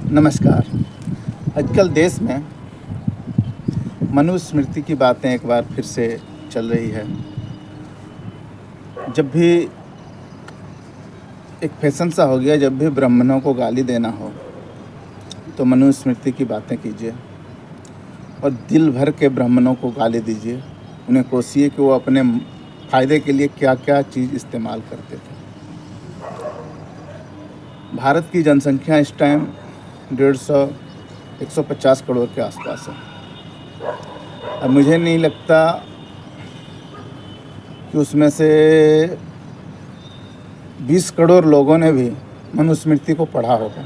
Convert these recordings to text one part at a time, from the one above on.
नमस्कार। आजकल देश में मनुस्मृति की बातें एक बार फिर से चल रही है। जब भी एक फैशन सा हो गया, जब भी ब्राह्मणों को गाली देना हो तो मनुस्मृति की बातें कीजिए और दिल भर के ब्राह्मणों को गाली दीजिए। उन्हें कोसिए कि वो अपने फ़ायदे के लिए क्या क्या चीज़ इस्तेमाल करते थे। भारत की जनसंख्या इस टाइम 150 करोड़ के आसपास है। अब मुझे नहीं लगता कि उसमें से 20 करोड़ लोगों ने भी मनुस्मृति को पढ़ा होगा।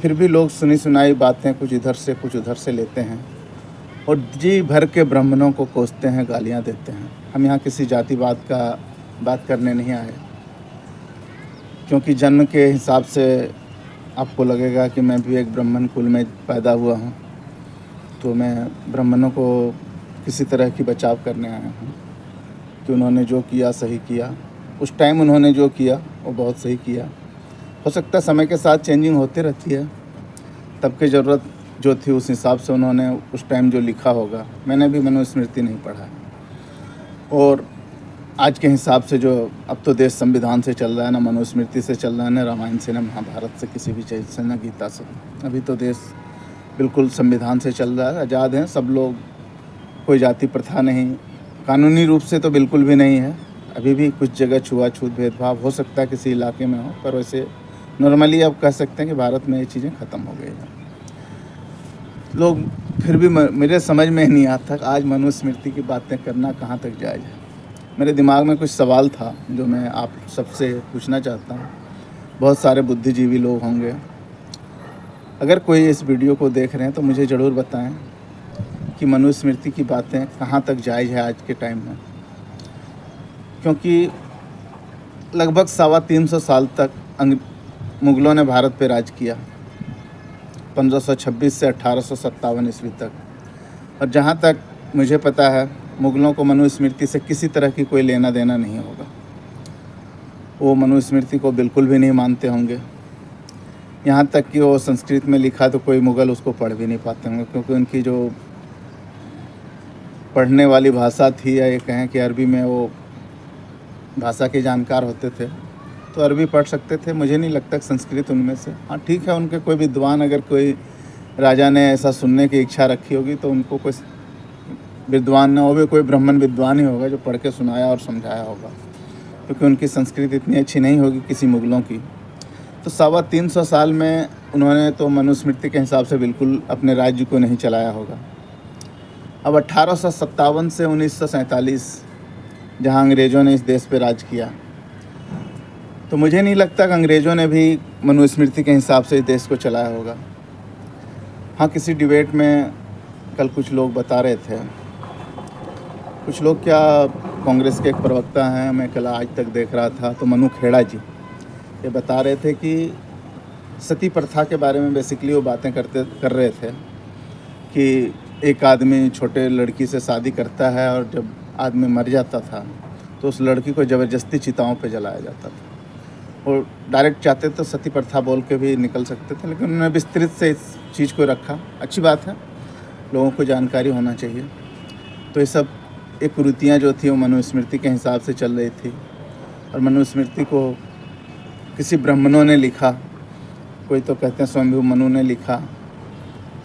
फिर भी लोग सुनी सुनाई बातें कुछ इधर से कुछ उधर से लेते हैं और जी भर के ब्राह्मणों को कोसते हैं, गालियां देते हैं। हम यहाँ किसी जातिवाद का बात करने नहीं आए, क्योंकि जन्म के हिसाब से आपको लगेगा कि मैं भी एक ब्राह्मण कुल में पैदा हुआ हूँ, तो मैं ब्राह्मणों को किसी तरह की बचाव करने आया हूँ कि उन्होंने जो किया सही किया। उस टाइम उन्होंने जो किया वो बहुत सही किया। हो सकता है समय के साथ चेंजिंग होती रहती है, तब की ज़रूरत जो थी उस हिसाब से उन्होंने उस टाइम जो लिखा होगा। मैंने भी मनुस्मृति नहीं पढ़ा है, और आज के हिसाब से जो अब तो देश संविधान से चल रहा है, ना मनुस्मृति से चल रहा है, ना रामायण से, ना महाभारत से, किसी भी चीज़ से, ना गीता से। अभी तो देश बिल्कुल संविधान से चल रहा है, आज़ाद हैं सब लोग। कोई जाति प्रथा नहीं, कानूनी रूप से तो बिल्कुल भी नहीं है। अभी भी कुछ जगह छुआछूत भेदभाव हो सकता है किसी इलाके में हो, पर वैसे नॉर्मली आप कह सकते हैं कि भारत में ये चीज़ें ख़त्म हो गई हैं। लोग फिर भी मेरे समझ में नहीं आता आज मनुस्मृति की बातें करना कहाँ तक जायज़ है। मेरे दिमाग में कुछ सवाल था जो मैं आप सबसे पूछना चाहता हूँ। बहुत सारे बुद्धिजीवी लोग होंगे, अगर कोई इस वीडियो को देख रहे हैं तो मुझे ज़रूर बताएं कि मनुस्मृति की बातें कहाँ तक जायज़ है आज के टाइम में। क्योंकि लगभग 350 साल तक मुग़लों ने भारत पे राज किया, 1526 से 1857 ईस्वी तक। और जहाँ तक मुझे पता है, मुग़लों को मनुस्मृति से किसी तरह की कोई लेना देना नहीं होगा। वो मनुस्मृति को बिल्कुल भी नहीं मानते होंगे। यहाँ तक कि वो संस्कृत में लिखा तो कोई मुग़ल उसको पढ़ भी नहीं पाते होंगे, क्योंकि उनकी जो पढ़ने वाली भाषा थी, या ये कहें कि अरबी में वो भाषा के जानकार होते थे तो अरबी पढ़ सकते थे। मुझे नहीं लगता कि संस्कृत उनमें से, हाँ ठीक है, उनके कोई विद्वान, अगर कोई राजा ने ऐसा सुनने की इच्छा रखी होगी तो उनको कोई विद्वान ना हो भी कोई ब्राह्मण विद्वान ही होगा जो पढ़ के सुनाया और समझाया होगा, क्योंकि उनकी संस्कृत इतनी अच्छी नहीं होगी किसी मुग़लों की। तो 350 साल में उन्होंने तो मनुस्मृति के हिसाब से बिल्कुल अपने राज्य को नहीं चलाया होगा। अब 1857 से 1947 जहाँ अंग्रेज़ों ने इस देश पे राज किया, तो मुझे नहीं लगता कि अंग्रेज़ों ने भी मनुस्मृति के हिसाब से इस देश को चलाया होगा। हाँ, किसी डिबेट में कल कुछ लोग बता रहे थे, कुछ लोग क्या, कांग्रेस के एक प्रवक्ता हैं, मैं कल आज तक देख रहा था, तो मनु खेड़ा जी ये बता रहे थे कि सती प्रथा के बारे में बेसिकली वो बातें कर रहे थे कि एक आदमी छोटे लड़की से शादी करता है और जब आदमी मर जाता था तो उस लड़की को ज़बरदस्ती चिताओं पे जलाया जाता था। और डायरेक्ट चाहते तो सती प्रथा बोल के भी निकल सकते थे, लेकिन उन्होंने विस्तृत से इस चीज़ को रखा। अच्छी बात है, लोगों को जानकारी होना चाहिए। तो ये सब एक कुरीतियाँ जो थी वो मनुस्मृति के हिसाब से चल रही थी, और मनुस्मृति को किसी ब्राह्मणों ने लिखा, कोई तो कहते हैं स्वयंभू मनु ने लिखा,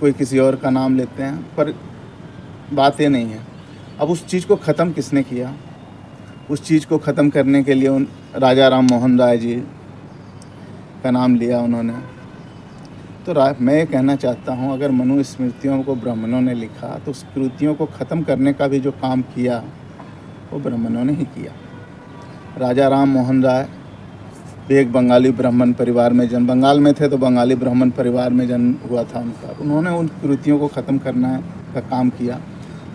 कोई किसी और का नाम लेते हैं, पर बात ये नहीं है। अब उस चीज़ को ख़त्म किसने किया? उस चीज़ को ख़त्म करने के लिए उन राजा राम मोहन राय जी का नाम लिया उन्होंने। तो मैं ये कहना चाहता हूँ, अगर मनुस्मृतियों को ब्राह्मणों ने लिखा तो उस कृतियों को ख़त्म करने का भी जो काम किया वो ब्राह्मणों ने ही किया। राजा राम मोहन राय भी एक बंगाली ब्राह्मण परिवार में जन्म, बंगाल में थे तो बंगाली ब्राह्मण परिवार में जन्म हुआ था उनका। उन्होंने उन कृतियों को ख़त्म करना का काम किया।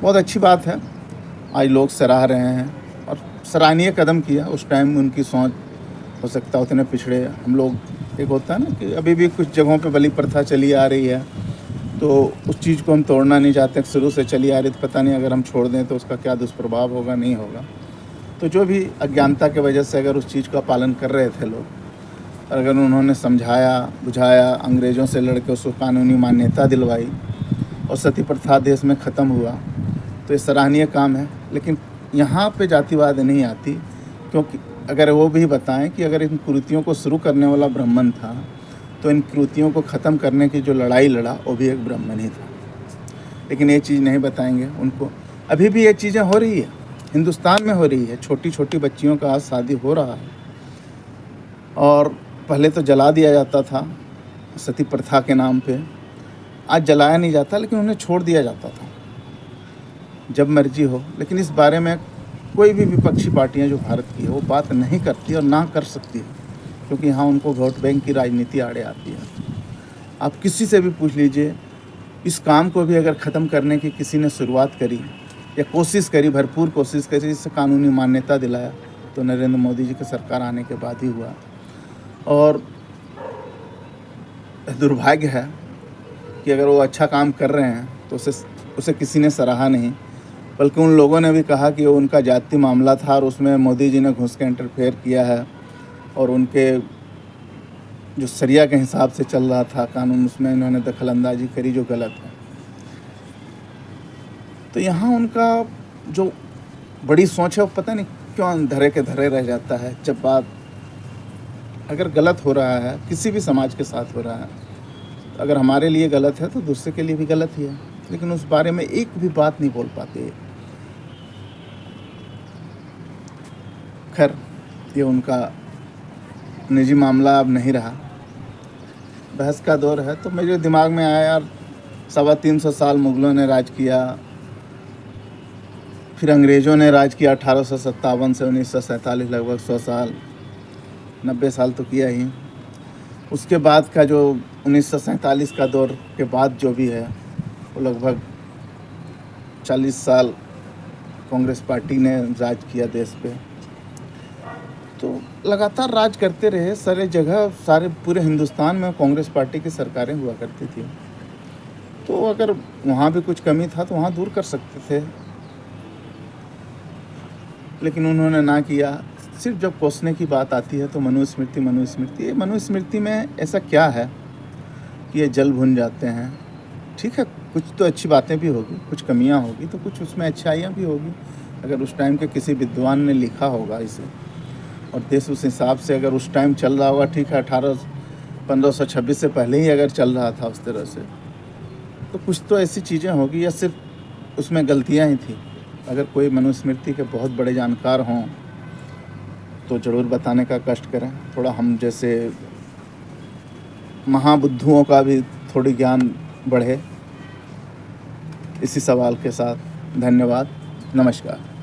बहुत अच्छी बात है, आज लोग सराह रहे हैं और सराहनीय कदम किया। उस टाइम उनकी सोच हो सकता है उतने पिछड़े हम लोग, एक होता है ना कि अभी भी कुछ जगहों पे बलि प्रथा चली आ रही है, तो उस चीज़ को हम तोड़ना नहीं चाहते। शुरू से चली आ रही, तो पता नहीं अगर हम छोड़ दें तो उसका क्या दुष्प्रभाव होगा, नहीं होगा। तो जो भी अज्ञानता की वजह से अगर उस चीज़ का पालन कर रहे थे लोग, और अगर उन्होंने समझाया बुझाया, अंग्रेज़ों से लड़ के उसको कानूनी मान्यता दिलवाई और सती प्रथा देश में ख़त्म हुआ, तो ये सराहनीय काम है। लेकिन यहाँ पे जातिवाद नहीं आती, क्योंकि अगर वो भी बताएं कि अगर इन कुरीतियों को शुरू करने वाला ब्राह्मण था, तो इन कुरीतियों को ख़त्म करने की जो लड़ाई लड़ा वो भी एक ब्राह्मण ही था। लेकिन ये चीज़ नहीं बताएंगे उनको। अभी भी ये चीज़ें हो रही है, हिंदुस्तान में हो रही है। छोटी छोटी बच्चियों का आज शादी हो रहा है, और पहले तो जला दिया जाता था सती प्रथा के नाम पे। आज जलाया नहीं जाता, लेकिन उन्हें छोड़ दिया जाता था जब मर्जी हो। लेकिन इस बारे में कोई भी विपक्षी पार्टियां जो भारत की है वो बात नहीं करती और ना कर सकती है, क्योंकि यहाँ उनको वोट बैंक की राजनीति आड़े आती है। आप किसी से भी पूछ लीजिए, इस काम को भी अगर ख़त्म करने की किसी ने शुरुआत करी या कोशिश करी, भरपूर कोशिश करी, इससे कानूनी मान्यता दिलाया, तो नरेंद्र मोदी जी की सरकार आने के बाद ही हुआ। और दुर्भाग्य है कि अगर वो अच्छा काम कर रहे हैं तो उसे किसी ने सराहा नहीं, बल्कि उन लोगों ने भी कहा कि वो उनका जाति मामला था और उसमें मोदी जी ने घुस के इंटरफेयर किया है, और उनके जो शरिया के हिसाब से चल रहा था कानून, उसमें इन्होंने दखल अंदाजी करी, जो गलत है। तो यहाँ उनका जो बड़ी सोच है वो पता नहीं क्यों धरे के धरे रह जाता है। जब बात अगर गलत हो रहा है, किसी भी समाज के साथ हो रहा है, तो अगर हमारे लिए गलत है तो दूसरे के लिए भी गलत ही है, लेकिन उस बारे में एक भी बात नहीं बोल पाते। खैर, ये उनका निजी मामला अब नहीं रहा, बहस का दौर है। तो मेरे दिमाग में आया, यार 350 साल मुग़लों ने राज किया, फिर अंग्रेज़ों ने राज किया 1857 से 1947, लगभग 100 साल, 90 साल तो किया ही। उसके बाद का जो 1947 का दौर के बाद जो भी है, वो लगभग 40 साल कांग्रेस पार्टी ने राज किया देश पे। तो लगातार राज करते रहे, सारे जगह, सारे पूरे हिंदुस्तान में कांग्रेस पार्टी की सरकारें हुआ करती थी। तो अगर वहाँ भी कुछ कमी था तो वहाँ दूर कर सकते थे, लेकिन उन्होंने ना किया। सिर्फ जब कोसने की बात आती है तो मनुस्मृति में ऐसा क्या है कि ये जल भुन जाते हैं। ठीक है, कुछ तो अच्छी बातें भी होगी, कुछ कमियां होगी, तो कुछ उसमें अच्छाइयाँ भी होगी। अगर उस टाइम के किसी विद्वान ने लिखा होगा इसे, और देश उस हिसाब से अगर उस टाइम चल रहा होगा, ठीक है 1526 से पहले ही अगर चल रहा था उस तरह से, तो कुछ तो ऐसी चीज़ें होगी, या सिर्फ उसमें गलतियाँ ही थी। अगर कोई मनुस्मृति के बहुत बड़े जानकार हों तो ज़रूर बताने का कष्ट करें। थोड़ा हम जैसे महाबुद्धुओं का भी थोड़ी ज्ञान बढ़े। इसी सवाल के साथ धन्यवाद, नमस्कार।